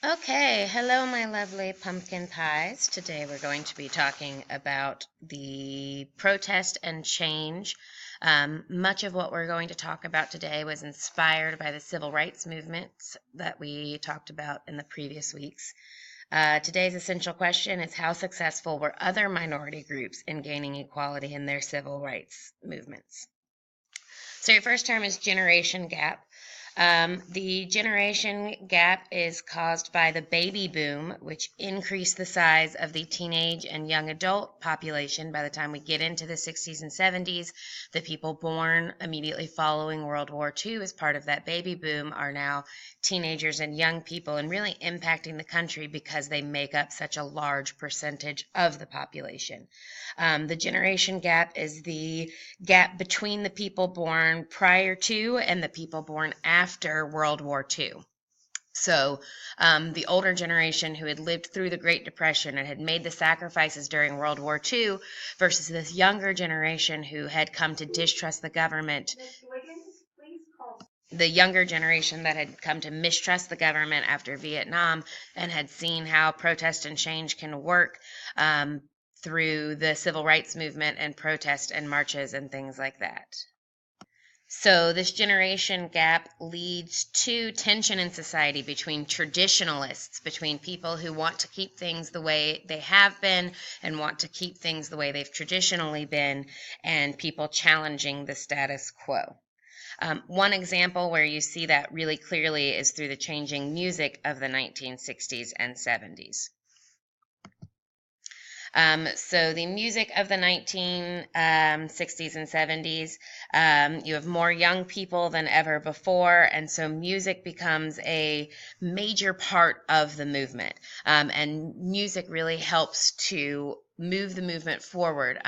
Okay, hello, my lovely pumpkin pies. Today we're going to be talking about the protest and change. Much of what we're going to talk about today was inspired by the civil rights movements that we talked about in the previous weeks. Today's essential question is how successful were other minority groups in gaining equality in their civil rights movements? So your first term is generation gap. The generation gap is caused by the baby boom, which increased the size of the teenage and young adult population by the time we get into the 60s and 70s. The people born immediately following World War II as part of that baby boom are now teenagers and young people and really impacting the country because they make up such a large percentage of the population. The generation gap is the gap between the people born prior to and the people born after World War II. So, the older generation who had lived through the Great Depression and had made the sacrifices during World War II versus this younger generation who had come to distrust the government. The younger generation that had come to mistrust the government after Vietnam and had seen how protest and change can work through the civil rights movement and protest and marches and things like that. So, this generation gap leads to tension in society between traditionalists, between people who want to keep things the way they have been and want to keep things the way they've traditionally been, and people challenging the status quo. One example where you see that really clearly is through the changing music of the 1960s and 70s. So the music of the 1960s and 70s, you have more young people than ever before, and so music becomes a major part of the movement. And music really helps to move the movement forward.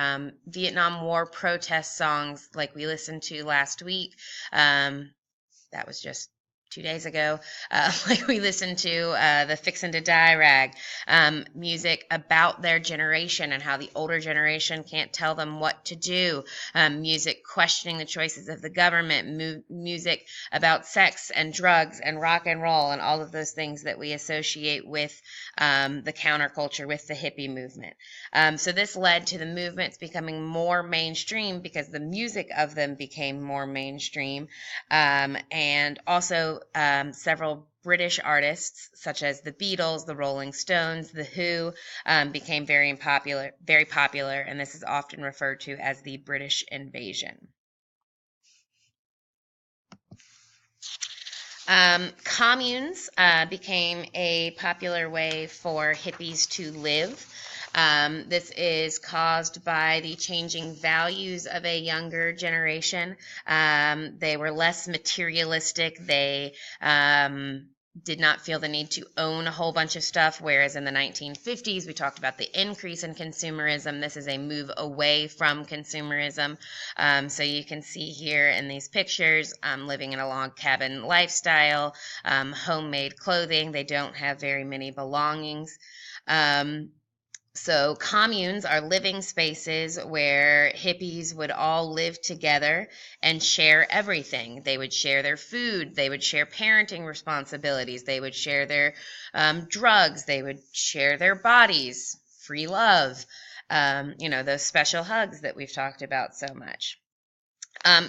Vietnam War protest songs, like we listened to last week, that was just 2 days ago, like we listened to the Fixin' to Die rag, music about their generation and how the older generation can't tell them what to do, music questioning the choices of the government, music about sex and drugs and rock and roll and all of those things that we associate with the counterculture, with the hippie movement. So this led to the movements becoming more mainstream because the music of them became more mainstream, and also several British artists, such as the Beatles, the Rolling Stones, the Who, became very popular, and this is often referred to as the British invasion. Communes became a popular way for hippies to live. This is caused by the changing values of a younger generation. They were less materialistic. They did not feel the need to own a whole bunch of stuff, whereas in the 1950s, we talked about the increase in consumerism. This is a move away from consumerism. So you can see here in these pictures, living in a log cabin lifestyle, homemade clothing. They don't have very many belongings. So communes are living spaces where hippies would all live together and share everything. They would share their food, they would share parenting responsibilities, they would share their drugs, they would share their bodies, free love, those special hugs that we've talked about so much.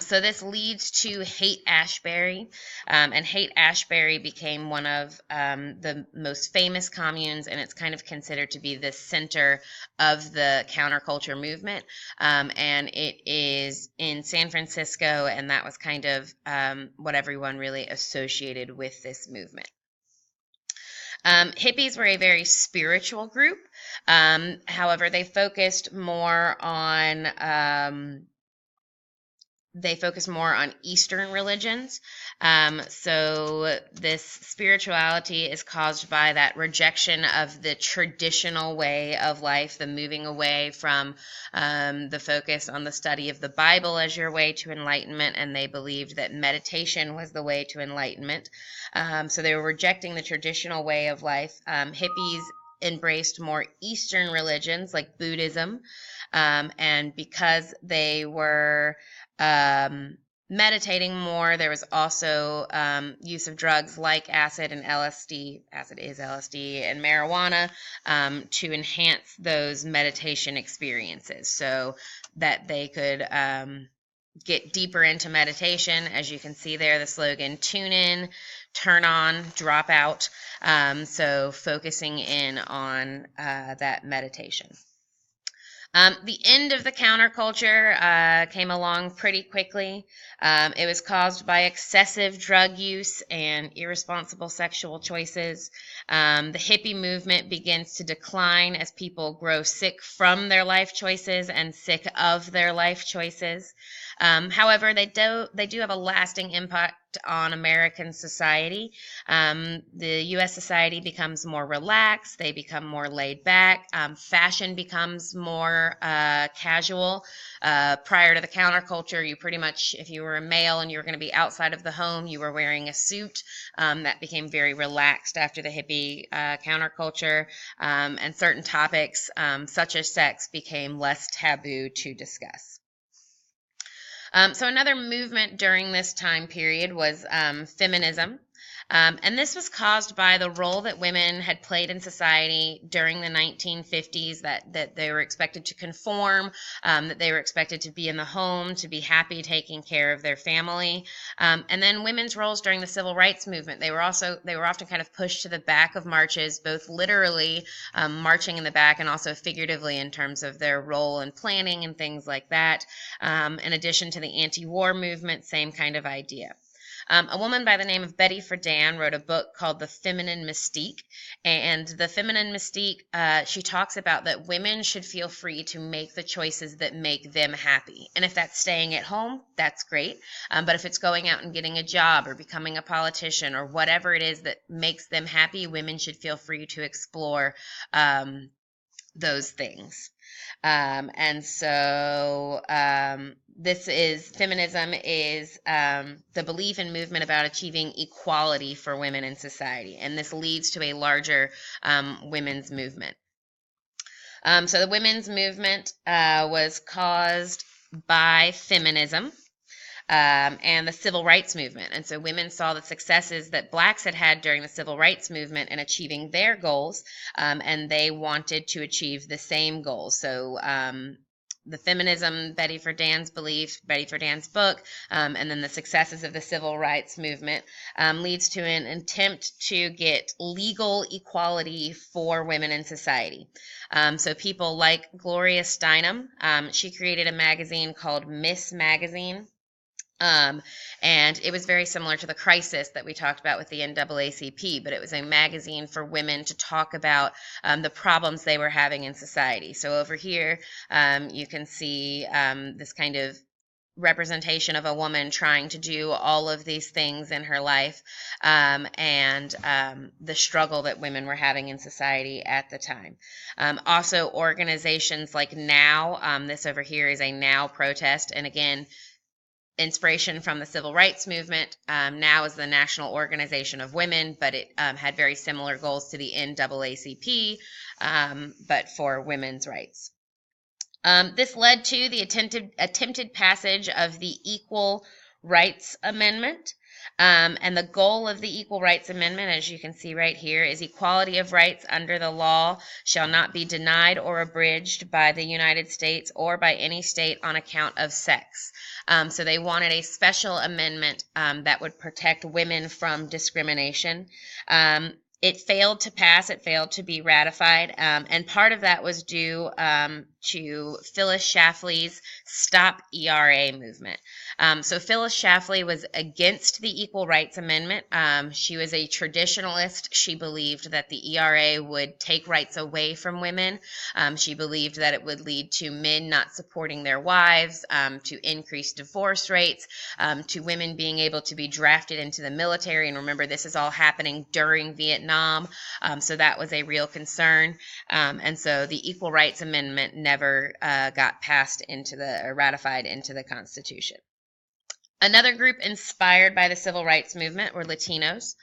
So this leads to Haight-Ashbury, and Haight-Ashbury became one of the most famous communes, and it's kind of considered to be the center of the counterculture movement. And it is in San Francisco, and that was kind of what everyone really associated with this movement. Hippies were a very spiritual group. However, they focused more on Eastern religions. So this spirituality is caused by that rejection of the traditional way of life, the moving away from the focus on the study of the Bible as your way to enlightenment, and they believed that meditation was the way to enlightenment. So they were rejecting the traditional way of life. Hippies embraced more Eastern religions like Buddhism, and because they were meditating more. There was also use of drugs like acid and LSD. Acid is LSD and marijuana to enhance those meditation experiences so that they could get deeper into meditation. As you can see there, the slogan, tune in, turn on, drop out. So focusing in on that meditation. The end of the counterculture came along pretty quickly. It was caused by excessive drug use and irresponsible sexual choices. The hippie movement begins to decline as people grow sick from their life choices and sick of their life choices. However, they do have a lasting impact on American society. The U.S. society becomes more relaxed. They become more laid back. Fashion becomes more casual. Prior to the counterculture, you pretty much, if you were a male and you were going to be outside of the home, you were wearing a suit. That became very relaxed after the hippie counterculture, and certain topics, such as sex, became less taboo to discuss. So another movement during this time period was feminism. And this was caused by the role that women had played in society during the 1950s, that they were expected to conform, that they were expected to be in the home, to be happy taking care of their family. And then women's roles during the civil rights movement. They were often kind of pushed to the back of marches, both literally marching in the back and also figuratively in terms of their role in planning and things like that. In addition to the anti-war movement, same kind of idea. A woman by the name of Betty Friedan wrote a book called The Feminine Mystique. And The Feminine Mystique, she talks about that women should feel free to make the choices that make them happy. And if that's staying at home, that's great. But if it's going out and getting a job or becoming a politician or whatever it is that makes them happy, women should feel free to explore those things. Feminism is the belief and movement about achieving equality for women in society, and this leads to a larger women's movement. So the women's movement was caused by feminism. And the civil rights movement. And so women saw the successes that blacks had during the civil rights movement in achieving their goals, and they wanted to achieve the same goals. So the feminism, Betty Friedan's belief, Betty Friedan's book, and then the successes of the civil rights movement leads to an attempt to get legal equality for women in society. So people like Gloria Steinem, she created a magazine called Miss Magazine. And it was very similar to the Crisis that we talked about with the NAACP, but it was a magazine for women to talk about the problems they were having in society. So over here, you can see this kind of representation of a woman trying to do all of these things in her life, and the struggle that women were having in society at the time. Also, organizations like NOW, this over here is a NOW protest, and again, inspiration from the civil rights movement. NOW is the National Organization of Women, but it had very similar goals to the NAACP, but for women's rights. This led to the attempted passage of the Equal Rights Amendment. And the goal of the Equal Rights Amendment, as you can see right here, is equality of rights under the law shall not be denied or abridged by the United States or by any state on account of sex. So they wanted a special amendment that would protect women from discrimination. It failed to pass. It failed to be ratified. And part of that was due to Phyllis Schlafly's Stop ERA movement. So Phyllis Schlafly was against the Equal Rights Amendment. She was a traditionalist. She believed that the ERA would take rights away from women. She believed that it would lead to men not supporting their wives, to increase divorce rates, to women being able to be drafted into the military. And remember, this is all happening during Vietnam. So that was a real concern. And so the Equal Rights Amendment never got passed or ratified into the Constitution. Another group inspired by the civil rights movement were Latinos.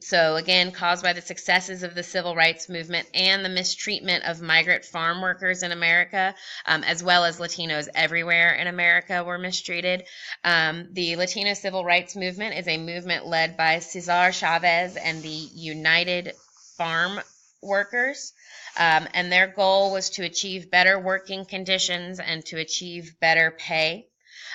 So again, caused by the successes of the civil rights movement and the mistreatment of migrant farm workers in America, as well as Latinos everywhere in America were mistreated. The Latino civil rights movement is a movement led by Cesar Chavez and the United Farm Workers. And their goal was to achieve better working conditions and to achieve better pay.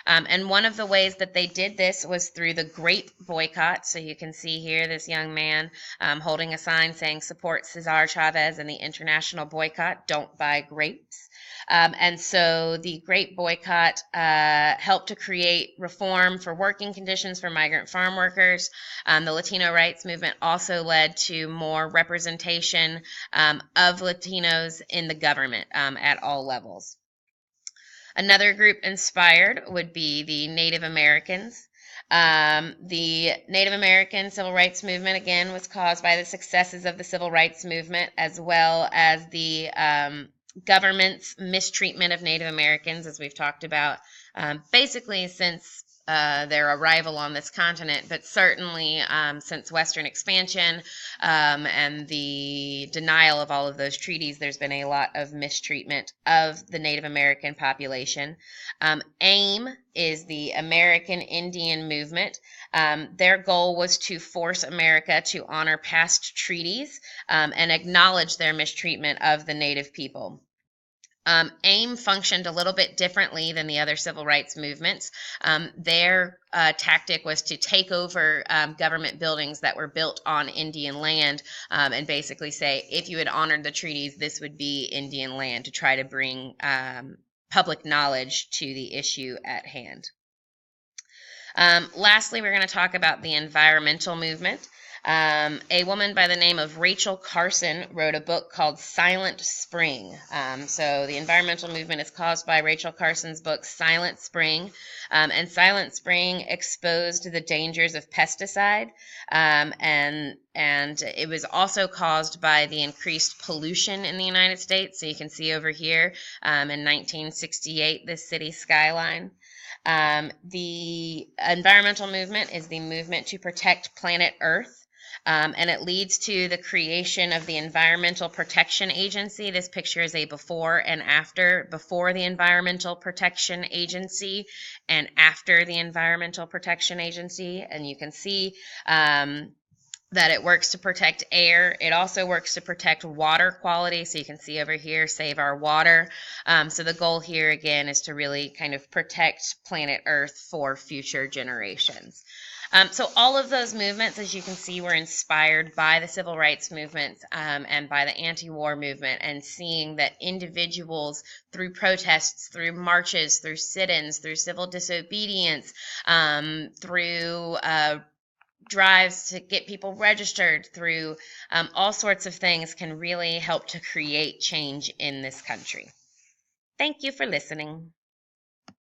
And one of the ways that they did this was through the grape boycott. So you can see here this young man holding a sign saying support Cesar Chavez and the international boycott, don't buy grapes. And so the grape boycott helped to create reform for working conditions for migrant farm workers. The Latino rights movement also led to more representation of Latinos in the government at all levels. Another group inspired would be the Native Americans. The Native American civil rights movement, again, was caused by the successes of the civil rights movement as well as the government's mistreatment of Native Americans, as we've talked about, basically since their arrival on this continent, but certainly since Western expansion and the denial of all of those treaties, there's been a lot of mistreatment of the Native American population. AIM is the American Indian Movement. Their goal was to force America to honor past treaties and acknowledge their mistreatment of the Native people. AIM functioned a little bit differently than the other civil rights movements. Their tactic was to take over government buildings that were built on Indian land and basically say, if you had honored the treaties, this would be Indian land, to try to bring public knowledge to the issue at hand. Lastly, we're going to talk about the environmental movement. A woman by the name of Rachel Carson wrote a book called Silent Spring. So the environmental movement is caused by Rachel Carson's book Silent Spring. And Silent Spring exposed the dangers of pesticide. And it was also caused by the increased pollution in the United States. So you can see over here in 1968, this city skyline. The environmental movement is the movement to protect planet Earth. And it leads to the creation of the Environmental Protection Agency. This picture is a before and after, before the Environmental Protection Agency and after the Environmental Protection Agency. And you can see that it works to protect air. It also works to protect water quality. So you can see over here, save our water. So the goal here, again, is to really kind of protect planet Earth for future generations. So all of those movements, as you can see, were inspired by the civil rights movements and by the anti-war movement, and seeing that individuals, through protests, through marches, through sit-ins, through civil disobedience, through drives to get people registered, through all sorts of things, can really help to create change in this country. Thank you for listening.